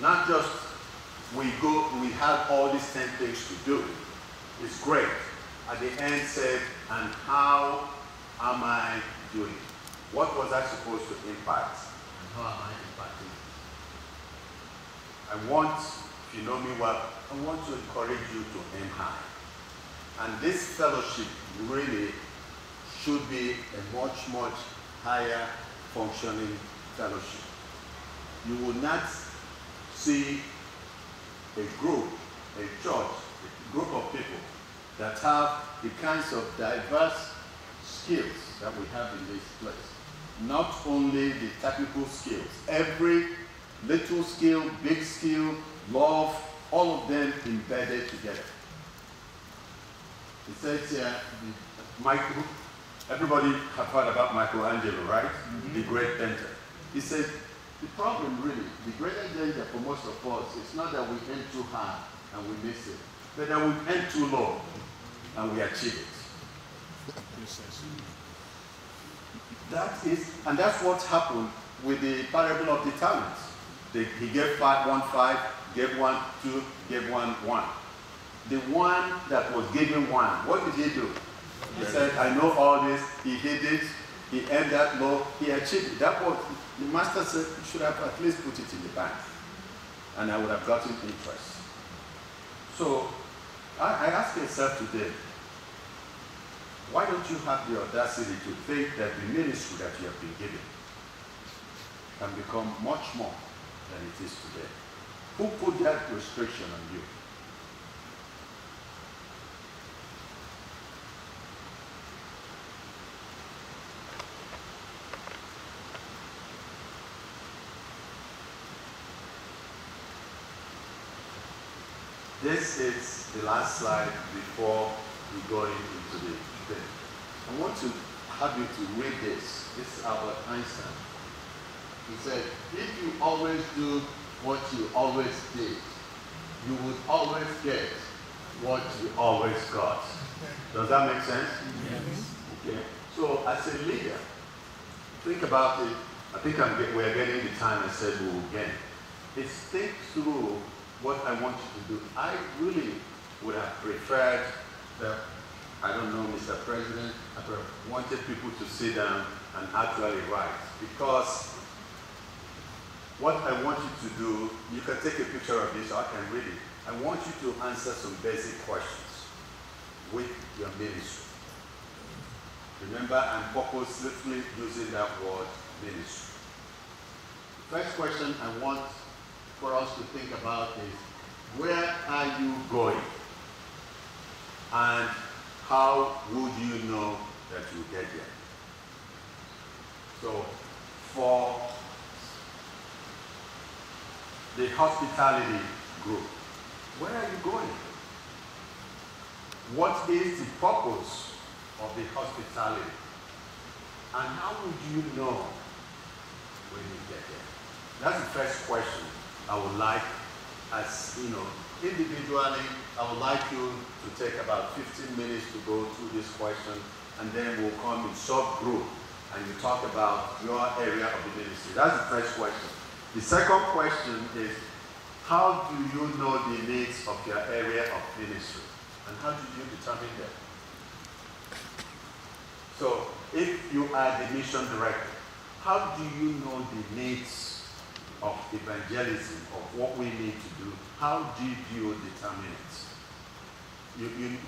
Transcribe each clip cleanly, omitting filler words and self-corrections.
Not just we have all these 10 things to do. It's great. At the end said, and how am I doing? What was I supposed to impact? And how am I impacting? I want, if you know me well, I want to encourage you to aim high. And this fellowship really should be a much, much higher functioning fellowship. You will not see a group, a church, a group of people that have the kinds of diverse skills that we have in this place. Not only the technical skills, every little skill, big skill, love, all of them embedded together. It says here, everybody have heard about Michelangelo, right? Mm-hmm. The great painter. He said, the problem really, the greatest danger for most of us is not that we aim too high and we miss it, but that we aim too low and we achieve it. And that's what happened with the parable of the talents. He gave one five, gave one two, gave one one. The one that was given one, what did he do? He said, I know all this, he did it, he aimed that low, he achieved it. That was, the master said, you should have at least put it in the bank. And I would have gotten interest. So, I ask yourself today, why don't you have the audacity to think that the ministry that you have been given can become much more than it is today? Who put that restriction on you? This is the last slide before we go into the thing. I want to have you to read this. This is Albert Einstein. He said, if you always do what you always did, you would always get what you always got. Does that make sense? Yes. Okay. So as a leader, think about it. I think we're getting the time I said we will get. It's think through what I want you to do. I really would have preferred that, I don't know, Mr. President, I wanted people to sit down and actually write. Because what I want you to do, you can take a picture of this, or I can read it. I want you to answer some basic questions with your ministry. Remember, I'm purposely using that word, ministry. The first question I want for us to think about is, where are you going? And how would you know that you get there? So, for the hospitality group, where are you going? What is the purpose of the hospitality? And how would you know when you get there? That's the first question I would like, as you know, individually, I would like you to take about 15 minutes to go through this question, and then we'll come in subgroup and you talk about your area of the ministry. That's the first question. The second question is, how do you know the needs of your area of ministry? And how do you determine that? So, if you are the mission director, how do you know the needs of evangelism, of what we need to do? How did you determine it?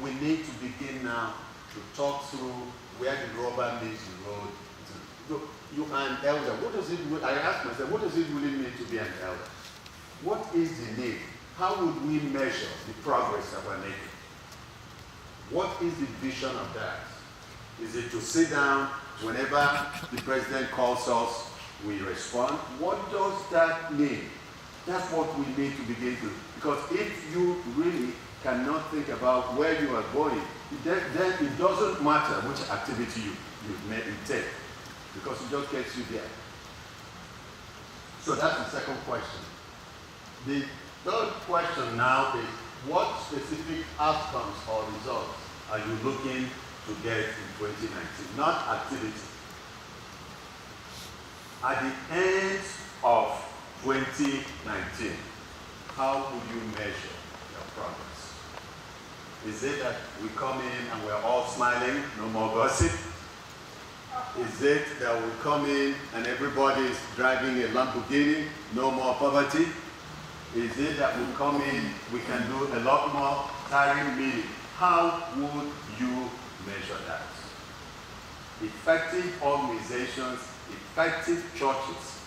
We need to begin now to talk through where the rubber meets the road. You are an elder. What does it? I asked myself, what does it really mean to be an elder? What is the need? How would we measure the progress that we're making? What is the vision of that? Is it to sit down whenever the president calls us, we respond? What does that mean? That's what we need to begin to. Because if you really cannot think about where you are going, then it doesn't matter which activity you take, because it just gets you there. So that's the second question. The third question now is, what specific outcomes or results are you looking to get in 2019? Not activity. At the end of 2019, how will you measure your progress? Is it that we come in and we're all smiling, no more gossip? Is it that we come in and everybody is driving a Lamborghini, no more poverty? Is it that we come in, we can do a lot more tiring meeting? How would you measure that? Effective organizations, effective churches,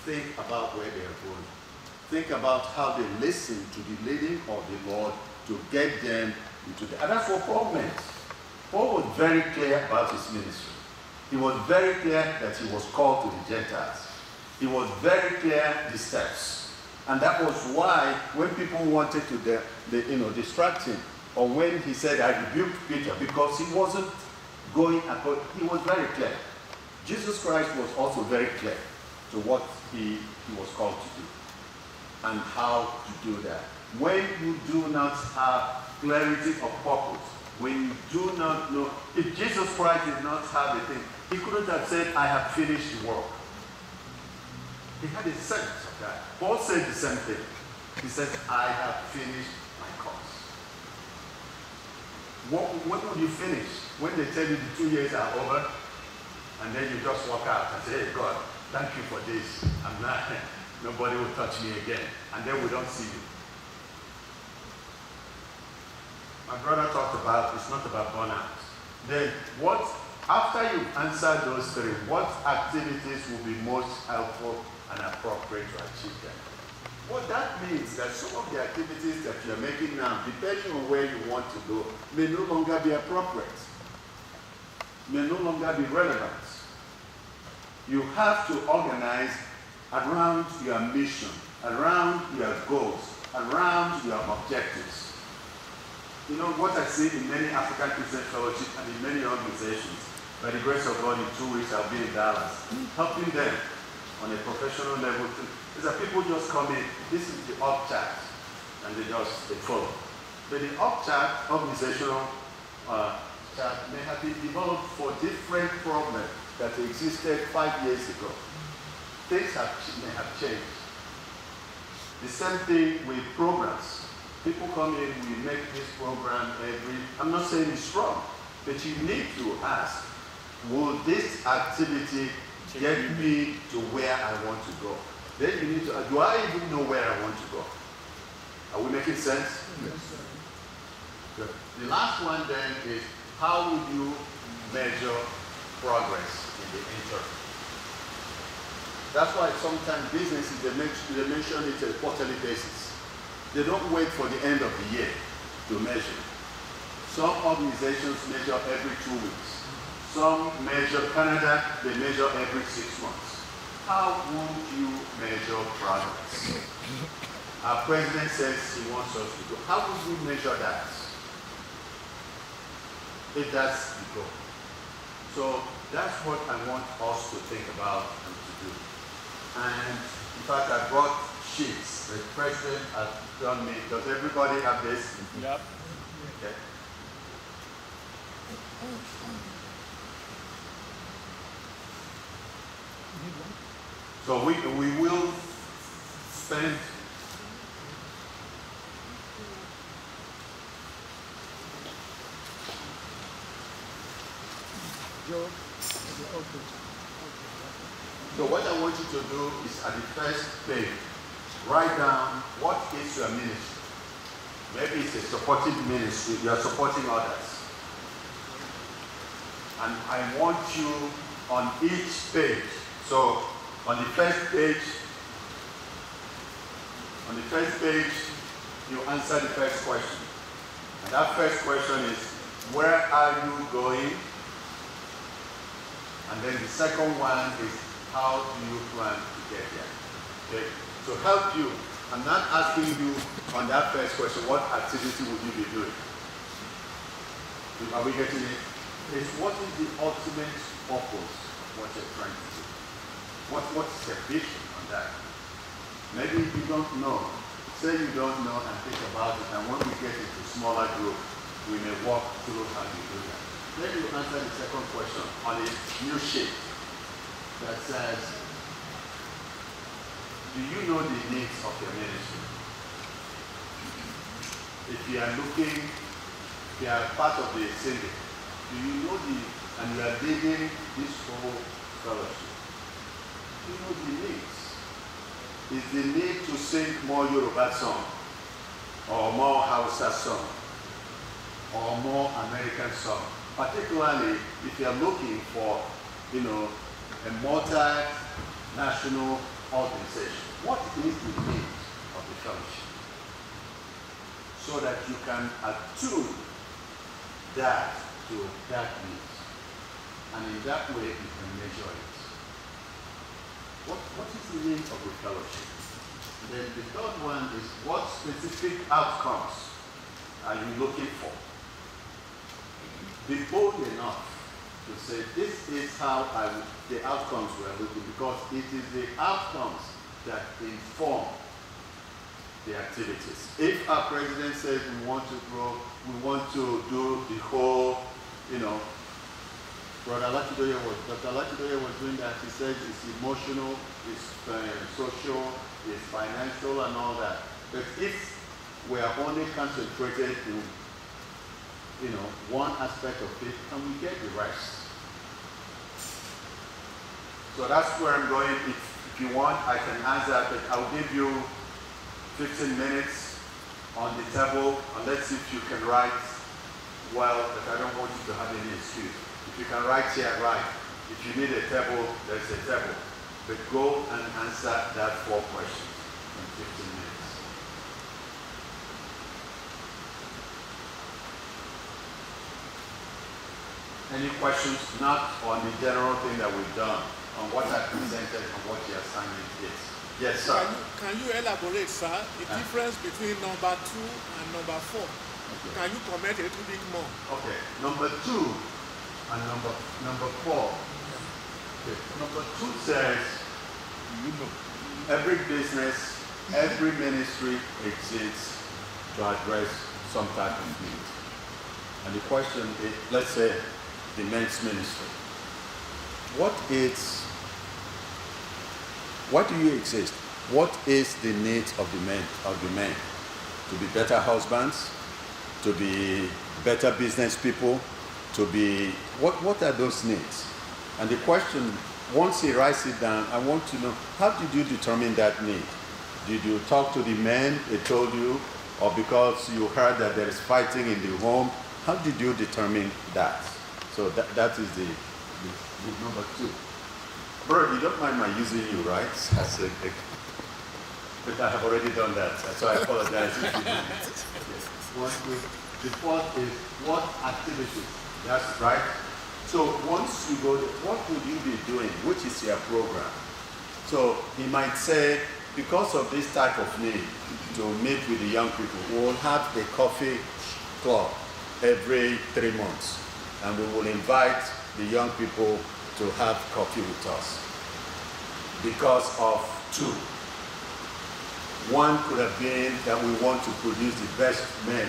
think about where they are going. Think about how they listen to the leading of the Lord to get them into the... And that's what Paul meant. Paul was very clear about his ministry. He was very clear that he was called to the Gentiles. He was very clear the steps. And that was why when people wanted to distract him, or when he said, I rebuked Peter, because he wasn't going according, he was very clear. Jesus Christ was also very clear to what he was called to do and how to do that. When you do not have clarity of purpose, when you do not know, if Jesus Christ did not have a thing, he couldn't have said, I have finished the work. He had a sense of that. Paul said the same thing. He said, I have finished my course. What would you finish? When they tell you the 2 years are over, and then you just walk out and say, hey, God, thank you for this. I'm not, nobody will touch me again. And then we don't see you. My brother talked about, it's not about burnout. Then what, after you've answered those three, what activities will be most helpful and appropriate to achieve them? What that means that some of the activities that you're making now, depending on where you want to go, may no longer be appropriate, may no longer be relevant. You have to organize around your mission, around your goals, around your objectives. You know, what I see in many African Christian fellowships and in many organizations, by the grace of God, in 2 weeks I'll be in Dallas, helping them on a professional level is that people just come in, this is the org chart, and they follow. But the org chart, organizational chart, may have been developed for different problems that existed 5 years ago. Things may have changed. The same thing with programs. People come in, we make this program I'm not saying it's wrong, but you need to ask, will this activity get me to where I want to go? Then you need to, do I even know where I want to go? Are we making sense? Yes, sir. Good. The last one then is, how would you measure progress in the interim? That's why sometimes businesses, they mention it on a quarterly basis. They don't wait for the end of the year to measure. Some organizations measure every 2 weeks. Some measure, Canada, they measure every 6 months. How would you measure progress? Our president says he wants us to do. How would we measure that? If that's the goal. So that's what I want us to think about and to do. And in fact, I brought sheets. The president has done me. Does everybody have this? Yep. Okay. So we will spend So what I want you to do is at the first page, write down what is your ministry. Maybe it's a supportive ministry, you are supporting others. And I want you on each page. So on the first page, you answer the first question. And that first question is, where are you going? And then the second one is, how do you plan to get there? Okay. To help you, I'm not asking you on that first question, what activity would you be doing? Are we getting it? It's what is the ultimate purpose of what you're trying to do? What's the vision on that? Maybe you don't know. Say you don't know and think about it, and when we get into smaller group, we may walk through how you do that. Then you answer the second question on a new sheet that says, do you know the needs of your ministry? if you are looking, if you are part of the assembly, do you know and you are leading this whole fellowship, do you know the needs? Is the need to sing more Yoruba song, or more Hausa song, or more American song? Particularly if you are looking for, a multinational organization. What is the need of the fellowship? So that you can attune that to that need. And in that way, you can measure it. What is the need of the fellowship? And then the third one is, what specific outcomes are you looking for? Be bold enough to say, this is how the outcomes we're looking, because it is the outcomes that inform the activities. If our president says we want to grow, we want to do the whole, Dr. Lachidoye was doing that. He said it's emotional, it's social, it's financial and all that. But if we are only concentrated in one aspect of it, and we get the rest. So that's where I'm going. If you want, I can answer, but I'll give you 15 minutes on the table, and let's see if you can write well, but I don't want you to have any excuse. If you can write here, write. If you need a table, there's a table. But go and answer that 4 questions in 15 minutes. Any questions not on the general thing that we've done, on what I presented and what the assignment is? Yes, sir. Can you elaborate, sir, the difference between number 2 and number 4? Okay. Can you comment a little bit more? Okay, number 2 and number 4. Okay. Number 2 says, every business, every ministry exists to address some type of need. And the question is, let's say, the men's ministry. What do you exist? What is the needs of the men? To be better husbands, to be better business people, to be what are those needs? And the question, once he writes it down, I want to know, how did you determine that need? Did you talk to the men, they told you, or because you heard that there is fighting in the home? How did you determine that? So that is the number 2. Bro, you don't mind my using you, right? But I have already done that, so I apologize if you didn't. The fourth is, what activities? That's right. So once you go there, what would you be doing? Which is your program? So he might say, because of this type of need to meet with the young people, we will have a coffee club every 3 months. And we will invite the young people to have coffee with us. Because of 2. One could have been that we want to produce the best men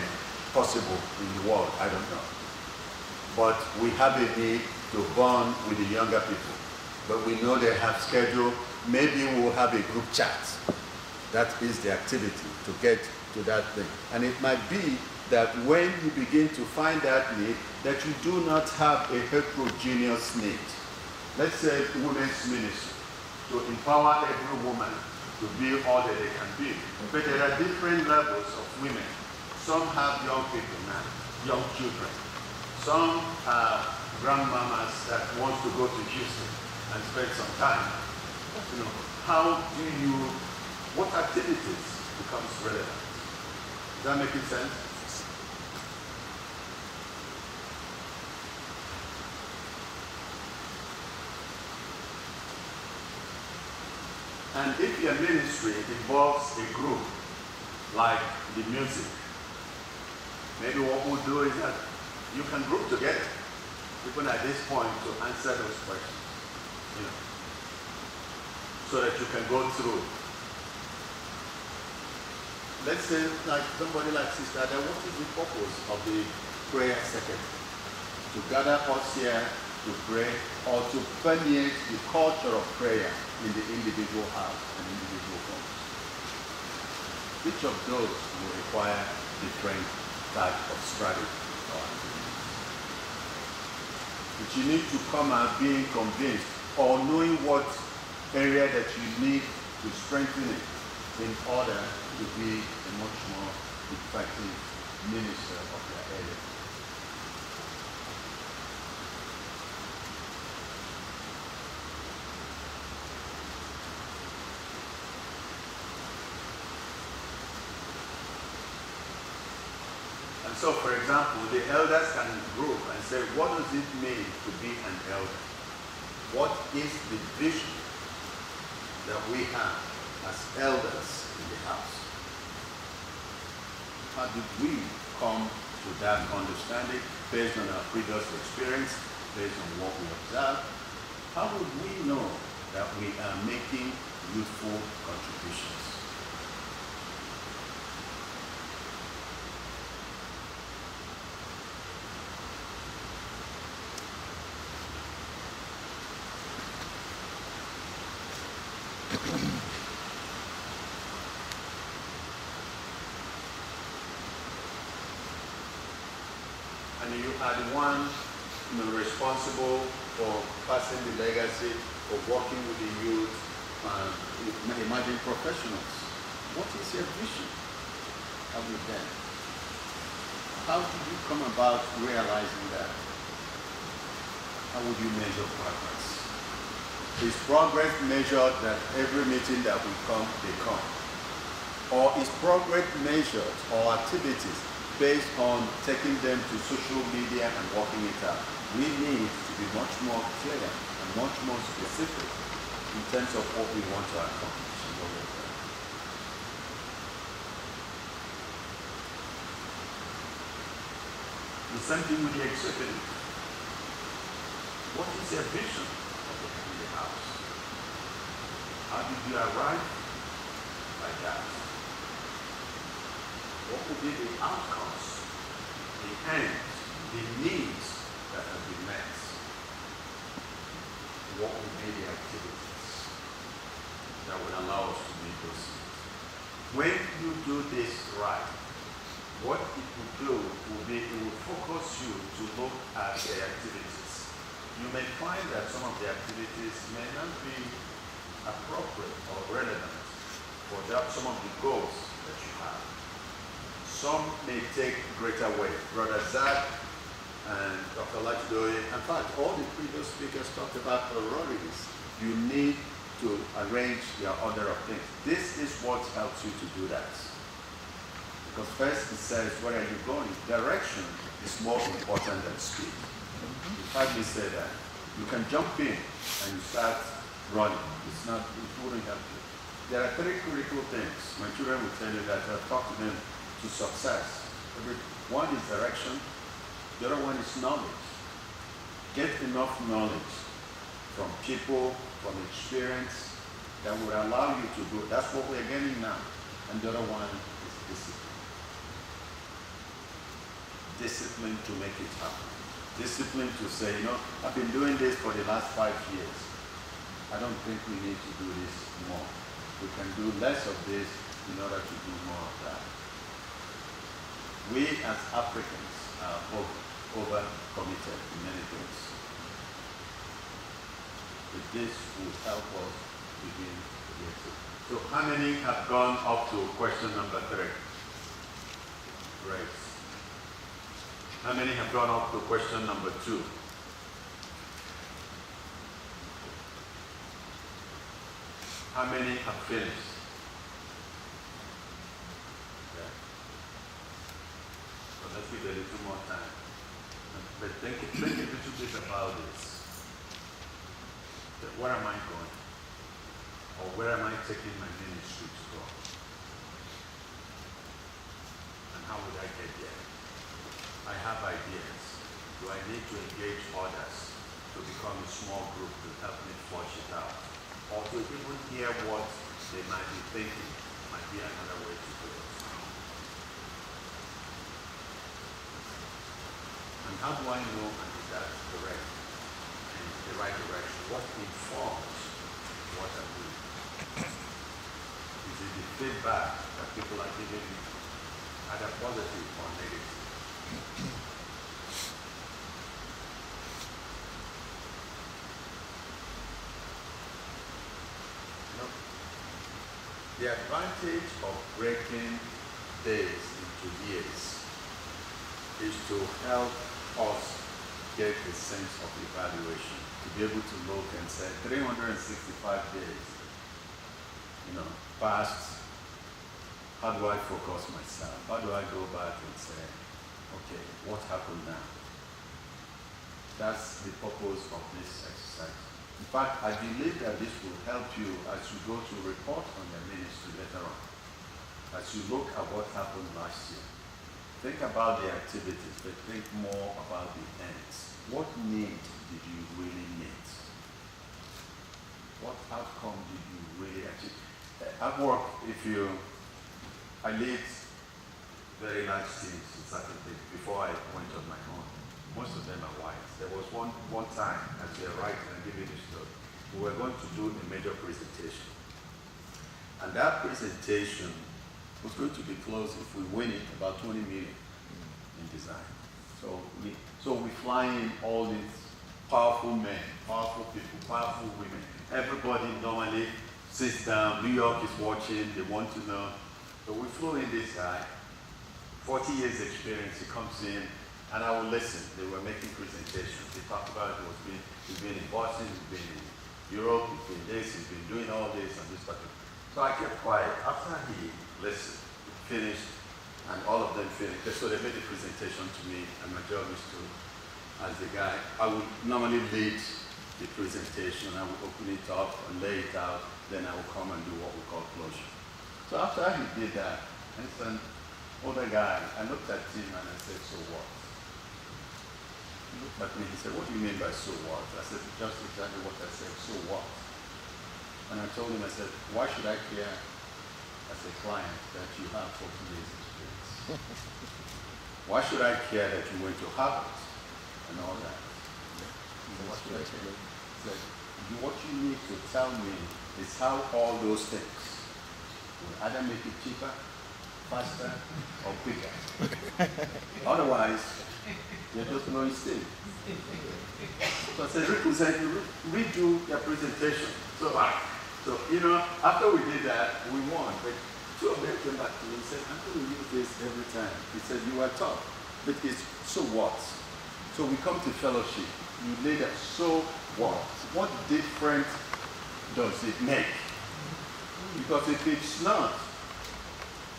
possible in the world, I don't know. But we have a need to bond with the younger people. But we know they have schedule. Maybe we will have a group chat. That is the activity to get to that thing. And it might be that when you begin to find that need, that you do not have a heterogeneous need. Let's say women's ministry, to empower every woman to be all that they can be. But there are different levels of women. Some have young people now, young children. Some are grandmamas that want to go to Houston and spend some time. What activities becomes relevant? Is that making sense? And if your ministry involves a group, like the music, maybe what we'll do is that you can group together, even at this point, to answer those questions, so that you can go through. Let's say, like somebody like Sister Ada, what is the purpose of the prayer secretary? To gather us here to pray, or to permeate the culture of prayer in the individual house and individual homes. Each of those will require different type of strategy. But you need to come out being convinced or knowing what area that you need to strengthen it in order to be a much more effective minister of your area. And so, for example, the elders can group and say, what does it mean to be an elder? What is the vision that we have as elders in the house? How did we come to that understanding based on our previous experience, based on what we observed? How would we know that we are making youthful contributions? And you are the one responsible for passing the legacy, for working with the youth, emerging professionals. What is your vision of them? How did you come about realizing that? How would you measure progress? Is progress measured that every meeting that we come, they come? Or is progress measured or activities based on taking them to social media and working it out? We need to be much more clear and much more specific in terms of what we want to accomplish. The same thing with the executive. What is their vision in the house? How did you arrive like that? What would be the outcomes, the ends, the needs that have been met? What would be the activities that would allow us to meet those needs? When you do this right, what it will do will be, it will focus you to look at the activities. You may find that some of the activities may not be appropriate or relevant for some of the goals that you have. Some may take greater weight. Brother Zach and Dr. Lachdoye, in fact, all the previous speakers talked about priorities. You need to arrange your order of things. This is what helps you to do that. Because first it says, where are you going? Direction is more important than speed. You heard me say that. You can jump in and you start running. It wouldn't help you. There are three critical things. My children will tell you that I've talked to them to success. One is direction. The other one is knowledge. Get enough knowledge from people, from experience, that will allow you to do. That's what we're getting now. And the other one is discipline. Discipline to make it happen. Discipline to say, I've been doing this for the last 5 years. I don't think we need to do this more. We can do less of this in order to do more of that. We as Africans are over-committed in many things. But this will help us begin to get it. So how many have gone up to question number 3? Great. How many have gone up to question number 2? How many have finished? Okay. So let's give a little more time. But think a little bit about this. Where am I going? Or where am I taking my ministry to go? And how would I get there? I have ideas. Do I need to engage others to become a small group to help me flush it out? Or to even hear what they might be thinking might be another way to do it. And how do I know that that's correct and the right direction? What informs what I'm doing? Is see the feedback that people are giving you, either positive or negative. The advantage of breaking days into years is to help us get a sense of evaluation, to be able to look and say 365 days, past, how do I focus myself? How do I go back and say, okay, what happened now? That's the purpose of this exercise. In fact, I believe that this will help you as you go to report on your ministry later on. As you look at what happened last year, think about the activities, but think more about the ends. What need did you really meet? What outcome did you really achieve? At work, I lead very large teams in certain things before I went on my own. Most of them are white. There was one time, as you're right, and I'll give you this story, we were going to do a major presentation. And that presentation was going to be closed, if we win it, about 20 million in design. So we fly in all these powerful men, powerful people, powerful women. Everybody normally sits down. New York is watching. They want to know. So we flew in this guy, 40 years experience. He comes in, and I will listen. They were making presentations. They talked about he's been in Boston, he's been in Europe, he's been this, he's been doing all this and this stuff. So I kept quiet. After he listened, he finished, and all of them finished. So they made the presentation to me, and my job is to, as the guy, I would normally lead the presentation. I would open it up and lay it out. Then I would come and do what we call closure. So after he did that, and it's an older guy, I looked at him and I said, so what? He looked at me, he said, what do you mean by so what? I said, just exactly what I said, so what? And I told him, I said, why should I care as a client that you have 14 years experience? Why should I care that you went to Harvard and all that? What should I care? He said, what you need to tell me is how all those things will either make it cheaper, faster, or quicker. Otherwise, you're just blowing steam. So I said, redo your presentation. So after we did that, we won. But two of them came back to me and said, I'm going to use this every time. He said, you are tough. But it's so what? So we come to fellowship. You laid out, so what? What difference does it make? Because if it's not,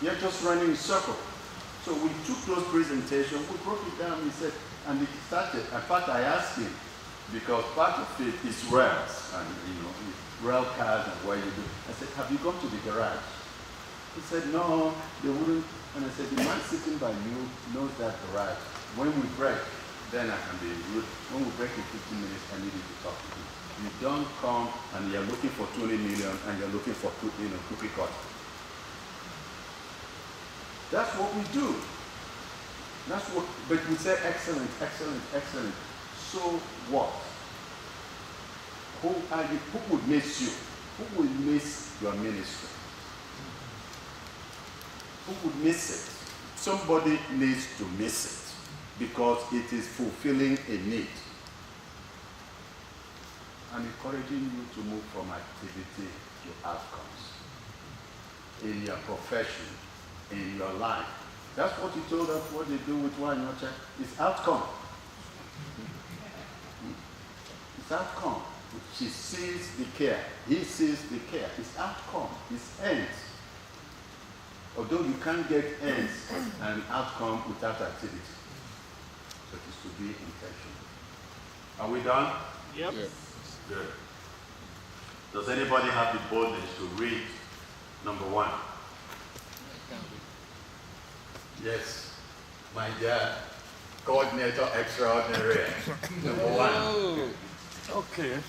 you're just running in circles. So we took those presentations, we broke it down, he said, and it started. In fact, I asked him, because part of it is rails, and rail cars and where you do. I said, have you gone to the garage? He said, no, they wouldn't. And I said, the man sitting by you knows that garage. When we break, then I can be rude. When we break in 15 minutes, I need you to talk to you. You don't come and you're looking for 20 million and you're looking for cookie cut. That's what we do. That's what, but we say excellent, excellent, excellent. So what? Who are you? Who would miss you? Who will miss your ministry? Who would miss it? Somebody needs to miss it because it is fulfilling a need. I'm encouraging you to move from activity to outcomes in your profession, in your life. That's what you told us what they do with one another. It's outcome. It's outcome. She sees the care. He sees the care. It's outcome. It's ends. Although you can't get ends and outcome without activity. But it's to be intentional. Are we done? Yep. Yes. Good. Does anybody have the boldness to read number 1? Yes. My dear coordinator extraordinary. Number 1. Okay.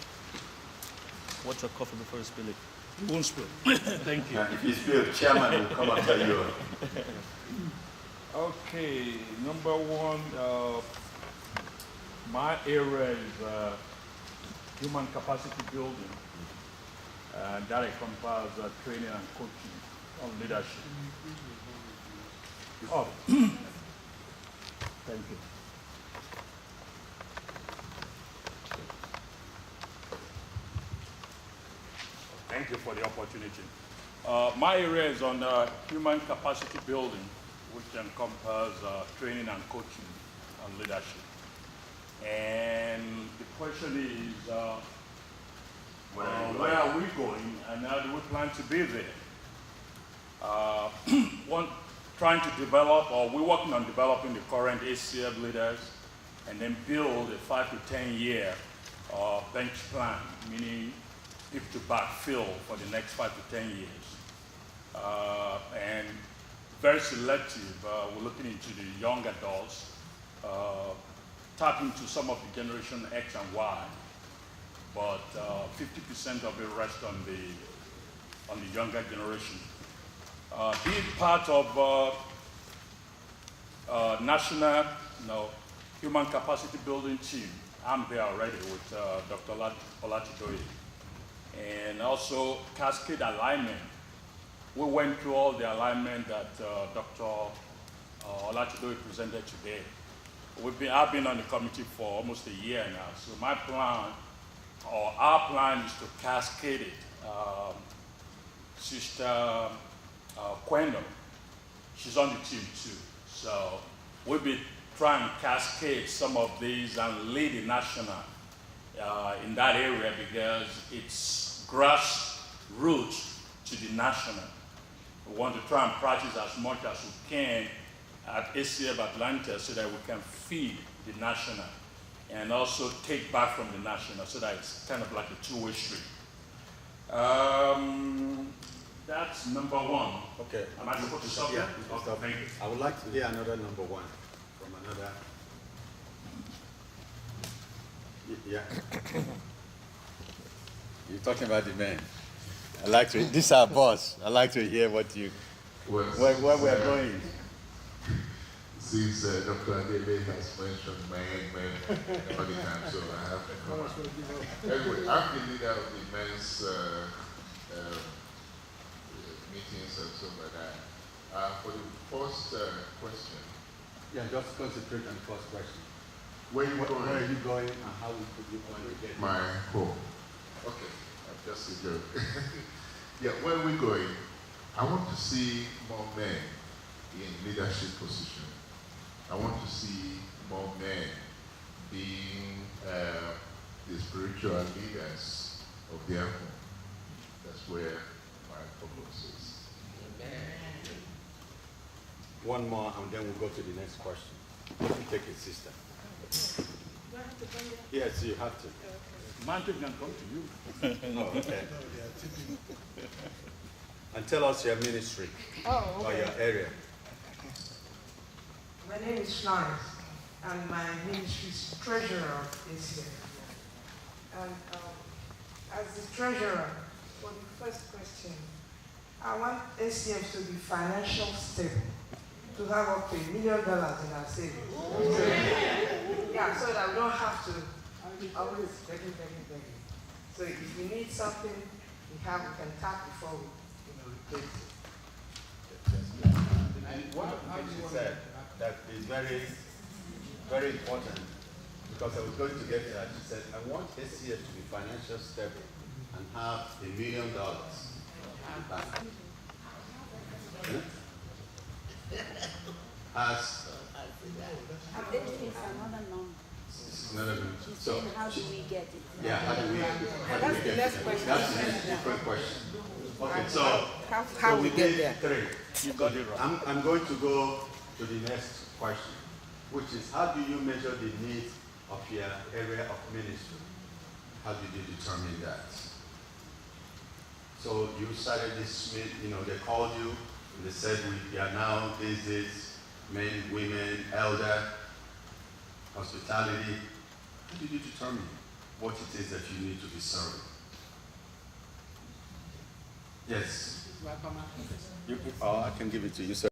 Watch your coffee before you spill it. You won't spill. Thank you. And if you spill, chairman will come after you. Okay, number 1, my area is human capacity building. And that encompasses training and coaching. on leadership. Oh, thank you. Thank you for the opportunity. My area is on human capacity building, which encompasses training and coaching and leadership. And the question is, where are we going and how do we plan to be there? Trying to develop, or we're working on developing the current ACF leaders and then build a 5 to 10 year bench plan, meaning if to backfill for the next 5 to 10 years. And very selective, we're looking into the young adults, tap into some of the generation X and Y, but 50% of it rests on the younger generation. Being part of national human capacity building team, I'm there already with Dr. Olatidoye. And also cascade alignment. We went through all the alignment that Dr. Olatidoye presented today. I've been on the committee for almost a year now, so my plan, or our plan, is to cascade it. Sister Quendo, she's on the team too, so we'll be trying to cascade some of these and lead the national in that area because it's grassroots to the national. We want to try and practice as much as we can at ACF Atlanta so that we can feed the national and also take back from the national so that it's kind of like a two-way street. That's number one. Okay. Am I supposed to stop Yeah, there? Okay, thank you. I would like to hear another number one from another. Yeah. You're talking about the men. I like to. This is our boss. I like to hear what you. Where we are going. Since Dr. Adiele has mentioned men all the time, so I have to come out. Anyway, I'm the leader of the men's meetings and stuff like that. For the first question. Yeah, just concentrate on the first question. Where are you going? Where are you going and how would you want to get my home? Okay, I've just a joke. Yeah, where are we going? I want to see more men in leadership position. I want to see more men being the spiritual leaders of their home. That's where my focus is. one more and then we'll go to the next question. Take it, sister. Do I have to bring it? Yes, you have to. Mantle can come to you. Oh, okay. And tell us your ministry or your area. My name is Florence, and my ministry is treasurer of ACF. And as the treasurer, for the first question, I want ACF to be financially stable, to have up to $1 million in our savings. Yeah, so that we don't have to always begging. So if we need something, we can tap before we replace it. And one of the things she said that is very, very important, because I was going to get there, she said, I want ACF to be financially stable and have $1 million in the bank. As I think it's another number. so, How do we get it? yeah, how do we get it? That's a different question. Okay, so How we get there? three. You got it right. I'm going to go to the next question, which is how do you measure the needs of your area of ministry? How did you determine that? So you started this, they called you and they said we are now this men, women, elder, hospitality. How did you determine what it is that you need to be serving? Yes. I can give it to you, sir.